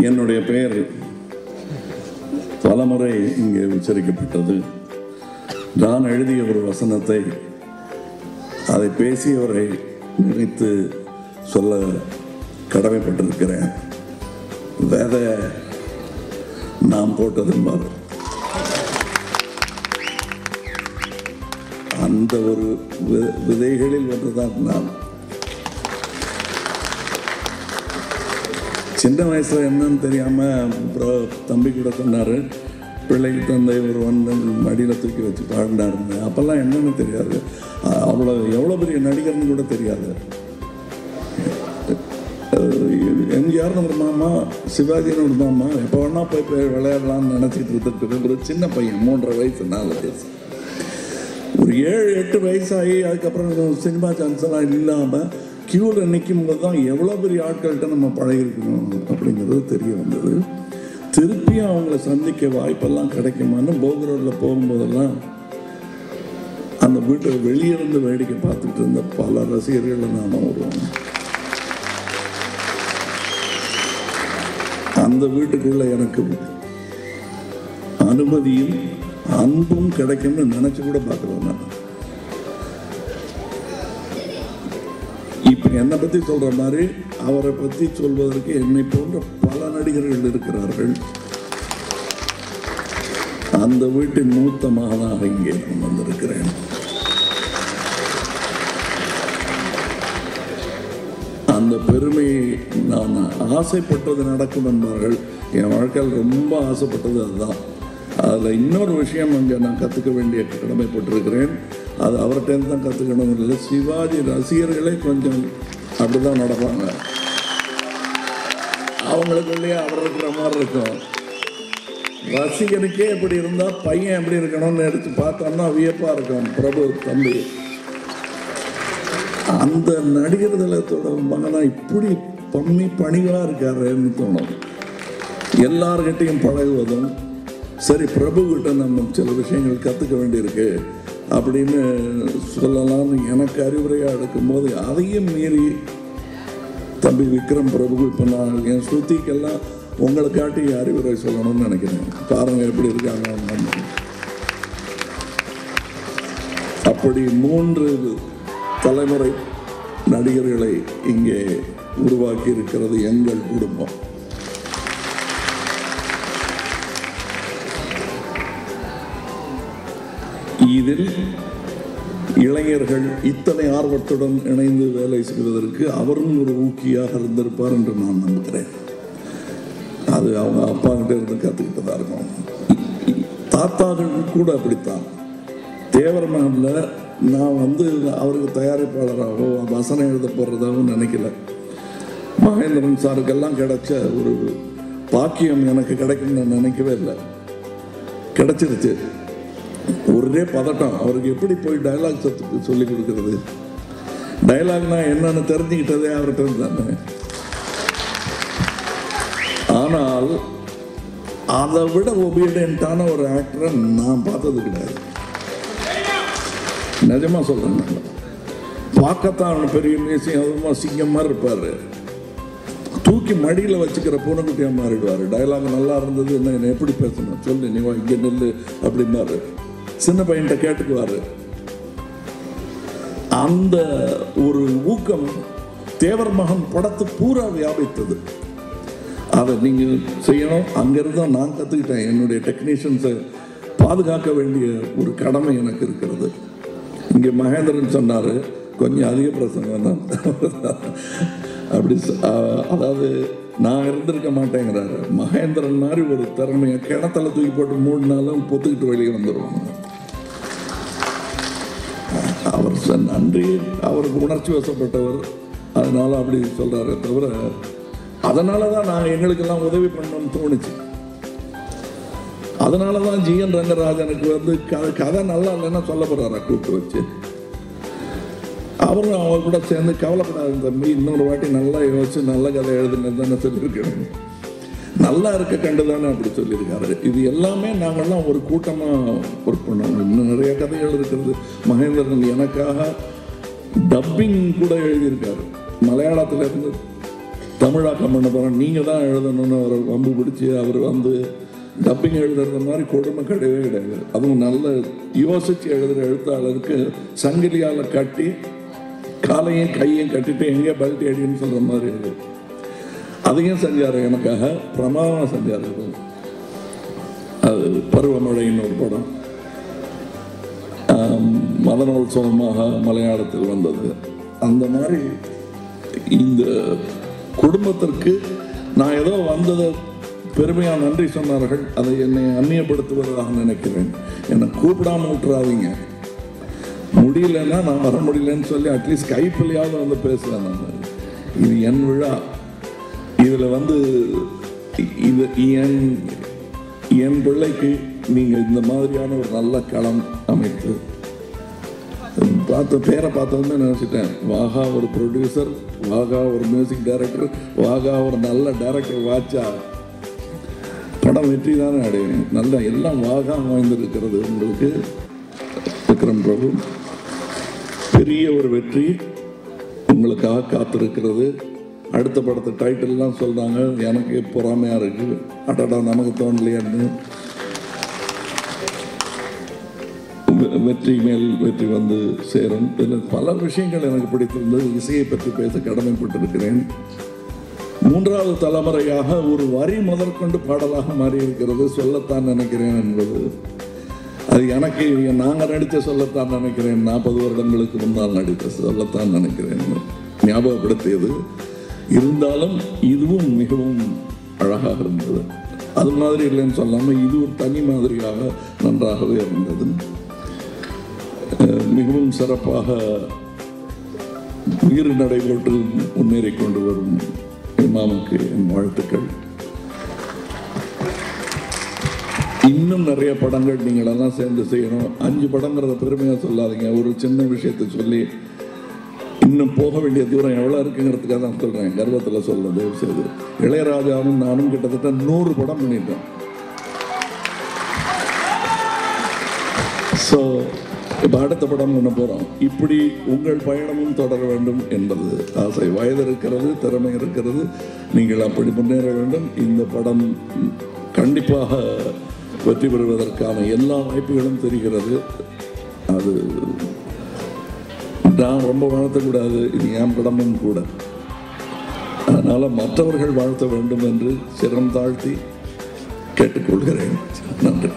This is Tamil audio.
என்னுடைய பெயர் பலமுறை இங்கே உச்சரிக்கப்பட்டது. நான் எழுதிய ஒரு வசனத்தை அதை பேசியவரை நினைத்து சொல்ல கடமைப்பட்டிருக்கிறேன். வேத நாம் போட்டதும்பார். அந்த ஒரு விதைகளில் ஒன்றுதான் நான். சின்ன வயசுல என்னன்னு தெரியாம தம்பி கூட சொன்னாரு, பிள்ளைக்கு தந்தை ஒரு மடியில் தூக்கி வச்சு பாடினாருன்னு. அப்பெல்லாம் என்னன்னு தெரியாது, எவ்வளோ பெரிய நடிகர்னு கூட தெரியாது. எம்ஜிஆர்னு ஒரு மாமா, சிவாஜின்னு ஒரு மாமா, எப்போ வேணா போய் விளையாடலாம்னு நினச்சிட்டு இருந்துட்டு ஒரு சின்ன பையன், 3.5 வயசு 4 வயசு, ஒரு 7-8 வயசாகி அதுக்கப்புறம் சினிமா சான்ஸ் எல்லாம் இல்லாமல் கியூவில் நிற்கும் போது தான் எவ்வளோ பெரிய ஆட்கள்கிட்ட நம்ம பழகிருக்கணும் அப்படிங்கிறது தெரிய வந்தது. திருப்பியும் அவங்கள சந்திக்க வாய்ப்பெல்லாம் கிடைக்குமான்னு போகரோடில் போகும்போதெல்லாம் அந்த வீட்டை வெளியிருந்து வேடிக்கை பார்த்துட்டு இருந்த பல ரசிகர்கள் நாம வருவோம். அந்த வீட்டுக்குள்ள எனக்கு அனுமதியும் அன்பும் கிடைக்கும்னு நினைச்சு கூட பார்க்கலாம். நான் இப்ப என்னை பத்தி சொல்ற மாதிரி அவரை பத்தி சொல்வதற்கு என்னை போன்ற பல நடிகர்கள் இருக்கிறார்கள். அந்த வீட்டின் மூத்த மகனாக இங்கே வந்திருக்கிறேன். அந்த பெருமையை நான் ஆசைப்பட்டது நடக்கும் என்பார்கள். என் வாழ்க்கையில் ரொம்ப ஆசைப்பட்டது அதுதான். அதில் இன்னொரு விஷயம் அங்கே நான் கற்றுக்க வேண்டிய கடமைப்பட்டிருக்கிறேன். அது அவர்கிட்ட தான் கற்றுக்கணும் இல்லை. சிவாஜி ரசிகர்களே கொஞ்சம் அப்படிதான் நடப்பாங்க. அவங்களுக்குள்ளேயே அவர் இருக்கிற மாதிரி இருக்கும். ரசிகனுக்கே எப்படி இருந்தால் பையன் எப்படி இருக்கணும்னு எடுத்து பார்த்தோம்னா வியப்பாக இருக்கும். பிரபு தம்பி அந்த நடிகர் தளத்தோட மகனா இப்படி பணிவாக இருக்காருன்னு தோணும். எல்லார்கிட்டையும் பழகுவதும் சரி, பிரபுகிட்ட நம்ம சில விஷயங்கள் கற்றுக்க வேண்டியிருக்கு அப்படின்னு சொல்லலாம்னு எனக்கு அறிவுரையாக எடுக்கும்போது அதையும் மீறி தம்பி விக்ரம் பிரபு இப்போ நான் என் ஸ்ருதிக்கெல்லாம் உங்களை காட்டி அறிவுரை சொல்லணும்னு நினைக்கிறேன். பாருங்க எப்படி இருக்காங்க. அப்படி 3 தலைமுறை நடிகர்களை இங்கே உருவாக்கி இருக்கிறது எங்கள் குடும்பம். இதில் இளைஞர்கள் இத்தனை ஆர்வத்துடன் இணைந்து வேலை செய்வதற்கு அவரும் ஒரு ஊக்கியாக இருந்திருப்பார் என்று நான் நம்புகிறேன். அது அவங்க அப்பா கிட்ட இருந்து கற்றுக்கிட்டதா இருக்கும். தாத்தாக்கள் கூட அப்படித்தான். தேவர் மகனில் நான் அவருக்கு தயாரிப்பாளராகவோ வசனம் எழுத போடுறதாகவும் நினைக்கல. மகேந்திரன் சாருக்கெல்லாம் கிடைச்ச ஒரு பாக்கியம் எனக்கு கிடைக்கும்னு நான் நினைக்கவே இல்லை. கிடைச்சிருச்சு. ஒரே பதட்டம். அவருக்கு எப்படி போய் டயலாக் சொல்லி கொடுக்கறது, டயலாக்னா என்னன்னு தெரிஞ்சுக்கிட்டதே அவர்கிட்ட தானே. ஆனால் அதை விட ஒபீடியன்ட்டான ஒரு ஆக்டரை நான் பார்த்தது கிடையாது. நிஜமா சொல்றேன். பார்க்கத்தான் பெரிய மீசியம், அதுமா சிங்கம் மாதிரி இருப்பாரு. தூக்கி மடியில் வச்சுக்கிற பூனைக்குட்டியா மாறிடுவார். டயலாக் நல்லா இருந்தது, என்ன எப்படி பேசணும் சொல்லு, நீ இங்கே நெல்லு அப்படின்னாரு. சின்ன பையன்கிட்ட கேட்டுக்குவாரு. அந்த ஒரு ஊக்கம் தேவர் மகன் படத்து பூரா வியாபித்தது. அதை நீங்க செய்யணும். அங்கிருந்து நான் கற்றுக்கிட்டேன். என்னுடைய டெக்னீஷியன்ஸை பாதுகாக்க வேண்டிய ஒரு கடமை எனக்கு இருக்கிறது. இங்கே மகேந்திரன் சொன்னார், கொஞ்சம் அதிக பிரசங்கம் தான் அப்படி. அதாவது நான் இருந்திருக்க மாட்டேங்கிறாரு. மகேந்திரன் மாதிரி ஒரு திறமையை கிணத்துல தூக்கி போட்டு 3 நாளும் பொத்துக்கிட்டு வெளியே வந்துடுவாங்க. அவர் நன்றி, அவருக்கு உணர்ச்சி வசப்பட்டவர், அதனால அப்படி சொல்றாரு. தவிர அதனால தான் நான் எங்களுக்கெல்லாம் உதவி பண்ணணும்னு தோணுச்சு. அதனால தான் ஜிஎன் ரங்கராஜனுக்கு கதை நல்லா இல்லைன்னா சொல்ல போறாரா கூப்பிட்டு வச்சு. அவரும் அவங்க கூட சேர்ந்து கவலைப்படாத தம்பி, இன்னொரு வாட்டி நல்லா யோசிச்சு நல்ல கதை எழுதுனது தானே சொல்லியிருக்கேன், நல்லா இருக்க கண்டுதானே அப்படி சொல்லியிருக்காரு. இது எல்லாமே நாங்கள்லாம் ஒரு கூட்டமாக ஒர்க் பண்ணோம். இன்னும் நிறைய கதைகள் இருக்கிறது. மகேந்திரன் எனக்காக டப்பிங் கூட எழுதியிருக்காரு. மலையாளத்தில் இருந்து தமிழாக்கம் பண்ண போகிறேன், நீங்கள் தான் எழுதணும்னு அவரை வம்பு பிடிச்சி அவர் வந்து டப்பிங் எழுதுறது மாதிரி கொடுமை கிடையவே கிடையாது. அதுவும் நல்ல யோசித்து எழுதுகிற எழுத்தாளருக்கு சங்கிலியால் கட்டி காலையும் கையும் கட்டிட்டு எங்கேயோ பல்ட்டி அடின்னு சொல்கிற மாதிரி இருக்கு. அதையும் செஞ்சார், எனக்காக பிரமாதமாக செஞ்சார். அது பருவமழைன்னு ஒரு படம் மதனோத்சவமாக மலையாளத்தில் வந்தது. அந்த மாதிரி இந்த குடும்பத்திற்கு நான் ஏதோ வந்ததை பெருமையாக நன்றி சொன்னார்கள். அதை என்னை அந்நியப்படுத்துவதாக நினைக்கிறேன். என்னை கூப்பிடாம விட்டுறாதீங்க. முடியலன்னா நான் வர முடியலன்னு சொல்லி அட்லீஸ்ட் கைப்பிள்ளையாவது வந்து பேசுகிறேன். நான் இது என் விழா. இதில் வந்து இது என் பிள்ளைக்கு நீங்கள் இந்த மாதிரியான ஒரு நல்ல களம் அமைத்து பேரை பார்த்தோன்னு நினச்சிட்டேன். வாகா ஒரு ப்ரொடியூசர், வாகா ஒரு மியூசிக் டைரக்டர், வாகா ஒரு நல்ல டைரக்டர் வாச்சா படம் வெற்றி தானே அடையும். நல்ல எல்லாம் வாகா வாய்ந்திருக்கிறது. உங்களுக்கு விக்ரம் பிரபு பெரிய ஒரு வெற்றி உங்களுக்காக காத்திருக்கிறது. அடுத்த படத்தை டைட்டில்லாம் சொல்கிறாங்க. எனக்கு பொறாமையாக இருக்குது. அடடா நமக்கு தோணலையான்னு. வெற்றி மேல் வெற்றி வந்து சேரும். இதில் பல விஷயங்கள் எனக்கு பிடித்திருந்தது. இசையை பற்றி பேச கடமைப்பட்டிருக்கிறேன். மூன்றாவது தலைமுறையாக ஒரு வரி முதற்கொண்டு பாடலாக மாறி இருக்கிறது. சொல்லத்தான் நினைக்கிறேன் என்பது அது எனக்கு நாங்கள் நடித்த சொல்லத்தான் நினைக்கிறேன். 40 வருடங்களுக்கு முன்னால் நடித்த சொல்லத்தான் நினைக்கிறேன் ஞாபகப்படுத்தியது. இருந்தாலும் இதுவும் மிகவும் அழகாக இருந்தது. அது மாதிரி இல்லைன்னு சொல்லாமல் இது ஒரு தனி மாதிரியாக நன்றாகவே இருந்தது. மிகவும் சிறப்பாக உயிர் நடைபெற்று முன்னேறி கொண்டு வரும் இமாமுக்கு என் வாழ்த்துக்கள். இன்னும் நிறைய படங்கள் நீங்கள் எல்லாம் சேர்ந்து செய்யணும். 5 படங்கிறத பெருமையாக சொல்லாதீங்க. ஒரு சின்ன விஷயத்தை சொல்லி இன்னும் போக வேண்டிய தூரம் எவ்வளோ இருக்குங்கிறதுக்காக தான் சொல்கிறேன். கர்வத்தில் சொல்ல தயவு செய்து. இளையராஜாவும் நானும் கிட்டத்தட்ட 100 படம் பண்ணிட்டோம். ஸோ இப்போ அடுத்த படம் பண்ண போகிறோம். இப்படி உங்கள் பயணமும் தொடர வேண்டும் என்பது ஆசை. வயது இருக்கிறது, திறமை இருக்கிறது, நீங்கள் அப்படி முன்னேற வேண்டும். இந்த படம் கண்டிப்பாக வெற்றி பெறுவதற்கான எல்லா வாய்ப்புகளும் தெரிகிறது. அது நான் ரொம்ப வாழ்த்தக்கூடாது, இது என் படமும் கூட. அதனால் மற்றவர்கள் வாழ்த்த வேண்டும் என்று சிரம் தாழ்த்தி கேட்டுக்கொள்கிறேன். நன்றி.